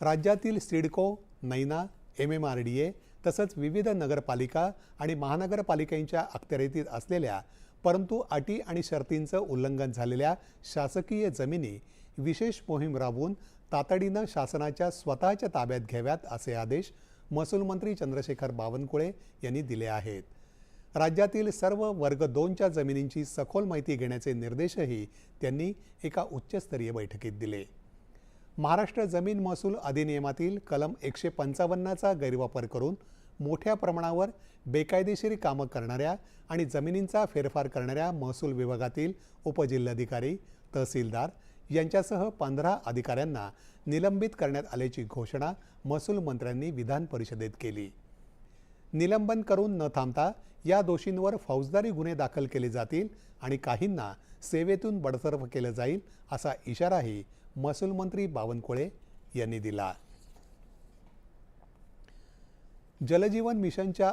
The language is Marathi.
राज्यातील सिडको, नैना, MMRDA तसंच विविध नगरपालिका आणि महानगरपालिकांच्या अखत्यारीतील असलेल्या परंतु अटी आणि शर्तींचं उल्लंघन झालेल्या शासकीय जमिनी विशेष मोहीम राबवून तातडीनं शासनाच्या स्वतःच्या ताब्यात घ्याव्यात असे आदेश महसूल मंत्री चंद्रशेखर बावनकुळे यांनी दिले आहेत. राज्यातील सर्व वर्ग 2च्या जमिनींची सखोल माहिती घेण्याचे निर्देशही त्यांनी एका उच्चस्तरीय बैठकीत दिले. महाराष्ट्र जमीन महसूल अधिनियमातील कलम 155चा गैरवापर करून मोठ्या प्रमाणावर बेकायदेशीर कामं करणाऱ्या आणि जमिनींचा फेरफार करणाऱ्या महसूल विभागातील उपजिल्हाधिकारी, तहसीलदार यांच्यासह 15 अधिकाऱ्यांना निलंबित करण्यात आल्याची घोषणा महसूल मंत्र्यांनी विधान परिषदेत केली. निलंबन करून न थांबता या दोषींवर फौजदारी गुन्हे दाखल केले जातील आणि काहींना सेवेतून बडतर्फ केलं जाईल असा इशाराही महसूल मंत्री बावनकुळे यांनी दिला. जलजीवन मिशनच्या